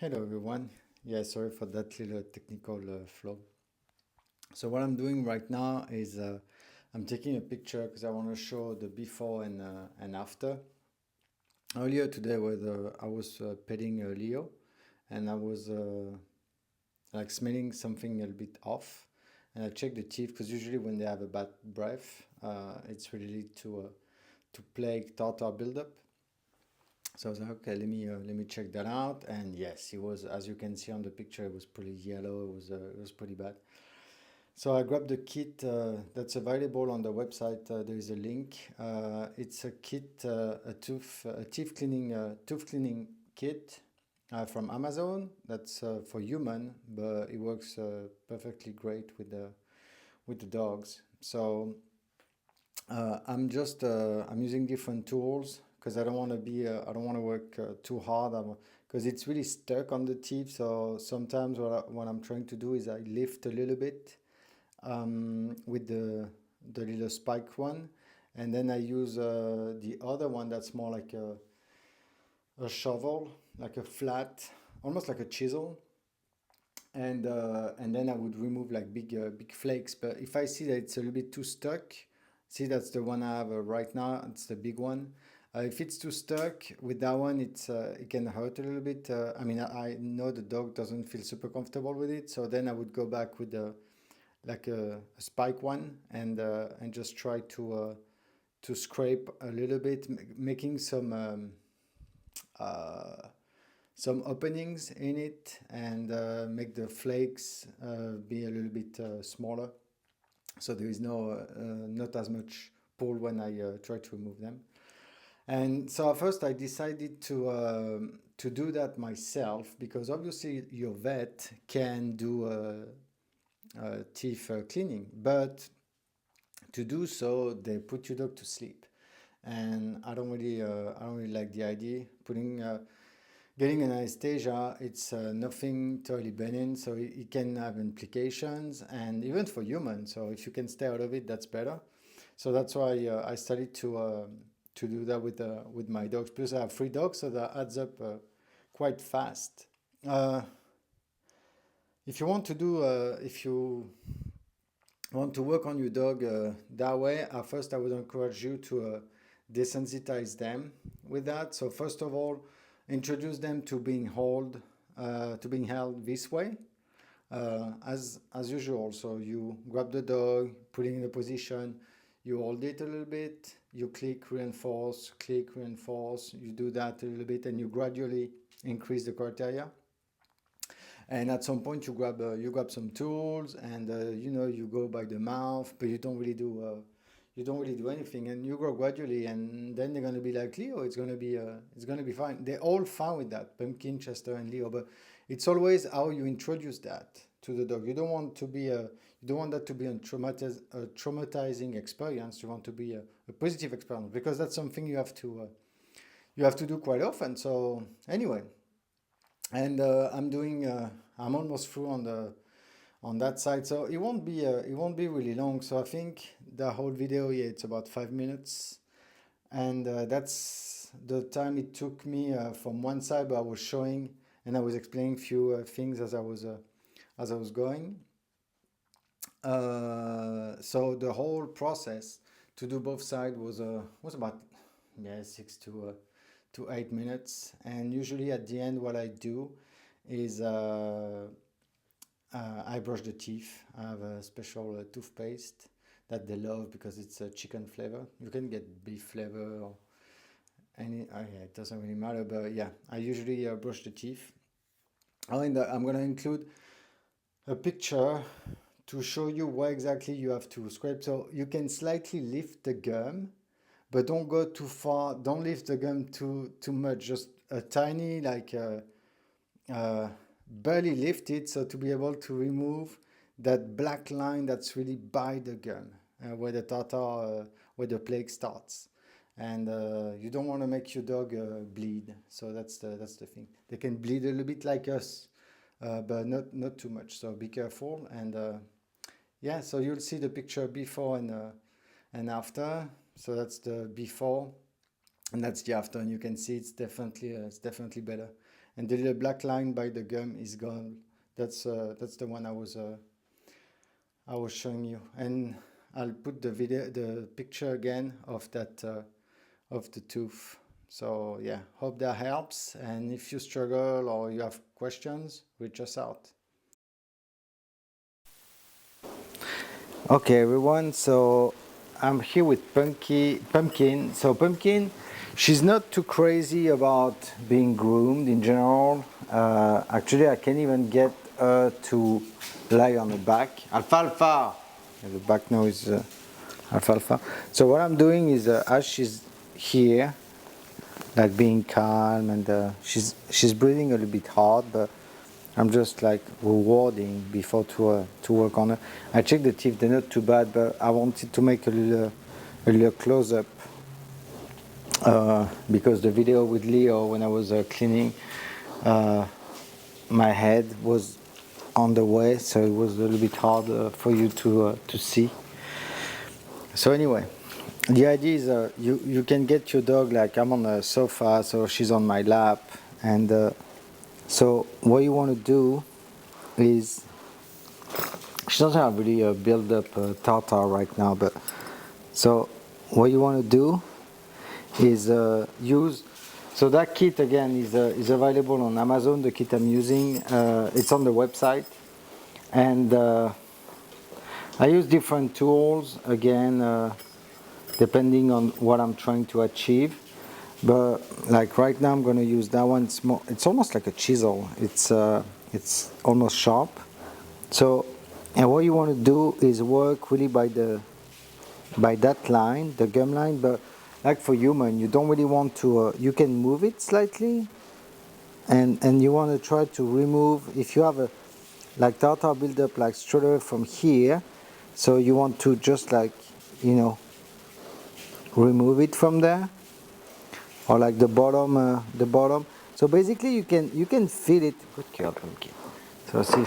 Hello everyone. Yeah, sorry for that little technical flaw. So what I'm doing right now is I'm taking a picture because I want to show the before and after. Earlier today, I was petting Leo, and I was like smelling something a little bit off, and I checked the teeth because usually when they have a bad breath, it's really to plague tartar buildup. So I was like, okay, let me check that out. And yes, it was, as you can see on the picture, it was pretty yellow. It was pretty bad. So I grabbed the kit that's available on the website. There is a link. It's a kit, a teeth cleaning kit from Amazon. That's for human, but it works perfectly great with the dogs. So I'm using different tools because I don't want to work too hard because it's really stuck on the teeth. So sometimes what I'm trying to do is I lift a little bit with the little spike one, and then I use the other one that's more like a shovel, like a flat, almost like a chisel, and then I would remove like big flakes. But if I see that it's a little bit too stuck, see that's the one I have right now. It's the big one. If it's too stuck with that one, it can hurt a little bit. I mean, I know the dog doesn't feel super comfortable with it, so then I would go back with a spike one and just try to scrape a little bit, making uh, some openings in it and make the flakes be a little bit smaller, so there is not as much pull when I try to remove them. And so at first I decided to do that myself because obviously your vet can do teeth cleaning, but to do so they put your dog to sleep, and I don't really like the idea putting getting an anesthesia. It's nothing totally benign, so it can have implications, and even for humans. So if you can stay out of it, that's better. So that's why I started to do that with my dogs. Plus, I have 3 dogs, so that adds up quite fast. Uh, if you want to work on your dog that way, at first I would encourage you to desensitize them with that. So first of all, introduce them to being held this way, as usual. So you grab the dog, put it in a position, you hold it a little bit, you click, reinforce. You do that a little bit, and you gradually increase the criteria. And at some point, you grab some tools, and you go by the mouth, but you don't really do anything, and you grow gradually, and then they're gonna be like Leo. It's gonna be fine. They're all fine with that, Pumpkin, Chester, and Leo. But it's always how you introduce that to the dog. You don't want that to be a traumatizing experience. You want to be a positive experience because that's something you have to do quite often. So anyway, and I'm almost through on that side, so it won't be really long. So I think the whole video, yeah, it's about 5 minutes, and that's the time it took me from one side. But I was showing and I was explaining few things as I was going. So the whole process to do both sides was about, yeah, 6 to 8 minutes. And usually at the end, what I do is I brush the teeth. I have a special toothpaste that they love because it's a chicken flavor. You can get beef flavor or any. Yeah, it doesn't really matter. But yeah, I usually brush the teeth. I'm gonna include a picture to show you what exactly you have to scrape. So you can slightly lift the gum, but don't go too far. Don't lift the gum too much. Just a tiny, like barely lift it, so to be able to remove that black line that's really by the gum, where the plague starts. And you don't want to make your dog bleed. So that's the thing. They can bleed a little bit like us, but not too much. So be careful. And yeah, so you'll see the picture before and after. So that's the before, and that's the after, and you can see it's definitely better. and the little black line by the gum is gone. That's the one I was showing you, and I'll put the picture again of that of the tooth. So yeah, hope that helps, and if you struggle or you have questions, reach us out. Okay, everyone, so I'm here with Pumpkin. So Pumpkin, she's not too crazy about being groomed in general. Actually, I can't even get her to lie on the back. Alfalfa! The back now is Alfalfa. So what I'm doing is, as she's here, like being calm, and she's breathing a little bit hard, but I'm just like rewarding before to work on her. I checked the teeth; they're not too bad, but I wanted to make a little close up because the video with Leo when I was cleaning my head was on the way, so it was a little bit hard for you to see. So anyway, the idea is you can get your dog, like I'm on the sofa, so she's on my lap, and so what you want to do is, she doesn't have really a build up tartar right now, but so what you want to do is use, so that kit again is available on Amazon, the kit I'm using, it's on the website, and I use different tools again depending on what I'm trying to achieve. But like right now I'm going to use that one. It's almost like a chisel. It's almost sharp. So, and what you want to do is work really by that line, the gum line. But like for human, you don't really want to. You can move it slightly, and you want to try to remove, if you have a like tartar buildup like straight away from here. So you want to just like, you know, remove it from there, or like the bottom. So basically you can feel it. Good girl, Pumpkin. So see,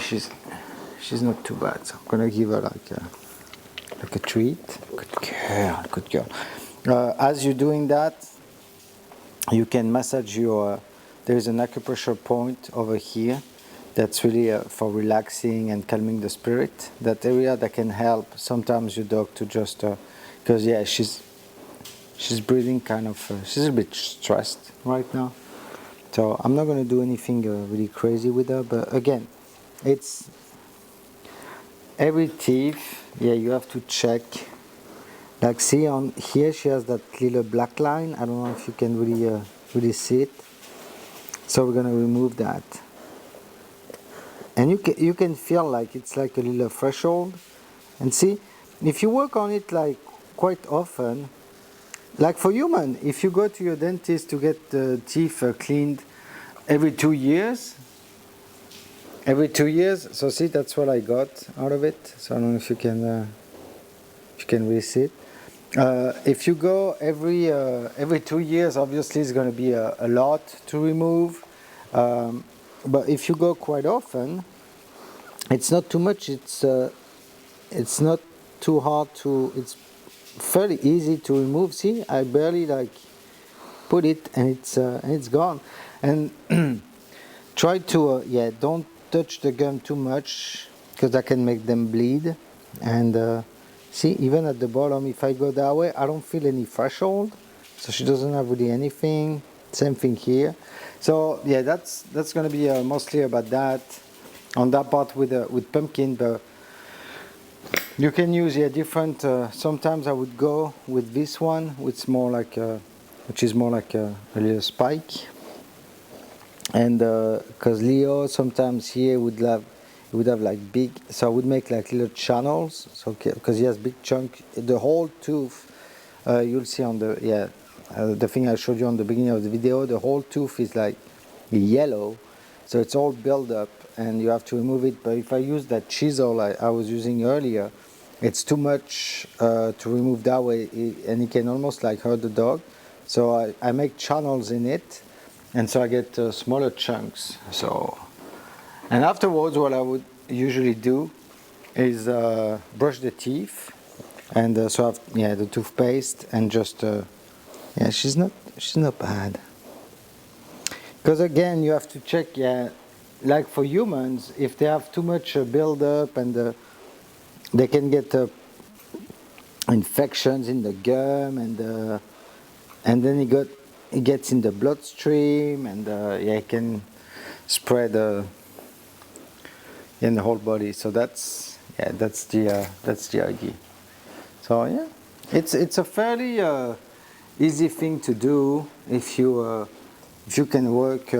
she's not too bad. So I'm gonna give her like a treat. Good girl. As you're doing that, you can massage your. There is an acupressure point over here. That's really for relaxing and calming the spirit. That area that can help sometimes your dog to just, because yeah, she's breathing kind of, she's a bit stressed right now. So I'm not going to do anything really crazy with her, but again, it's every teeth, yeah, you have to check. Like see on here, she has that little black line. I don't know if you can really see it. So we're going to remove that. And you can feel like it's like a little threshold. And see, if you work on it like quite often, like for human, if you go to your dentist to get the teeth cleaned every 2 years, so see, that's what I got out of it. So I don't know if you can really see it. If you go every 2 years, obviously it's going to be a lot to remove. But if you go quite often, it's not too much. It's not too hard to. It's fairly easy to remove. See, I barely like put it, and it's gone. And try to yeah, don't touch the gum too much, because that can make them bleed. And see, even at the bottom, if I go that way, I don't feel any threshold, so she doesn't have really anything. Same thing here. So yeah, that's going to be mostly about that on that part with Pumpkin. But you can use different. Sometimes I would go with this one, which is more like a little spike. And because Leo sometimes here would have like big, so I would make like little channels. So because he has big chunk, the whole tooth, you'll see on the the thing I showed you on the beginning of the video. The whole tooth is like yellow, so it's all built up, and you have to remove it. But if I use that chisel I was using earlier, it's too much to remove that way, and it can almost like hurt the dog. So I make channels in it, and so I get smaller chunks. So, and afterwards, what I would usually do is brush the teeth, and so I have the toothpaste, and just she's not bad. Because again, you have to check, yeah, like for humans, if they have too much build-up and they can get infections in the gum and then it gets in the bloodstream and yeah, it can spread in the whole body. So that's the idea. So yeah, it's a fairly easy thing to do if you can work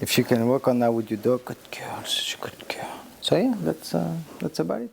if you can work on that with your dog. Good girl, such a good girl. So yeah, that's about it.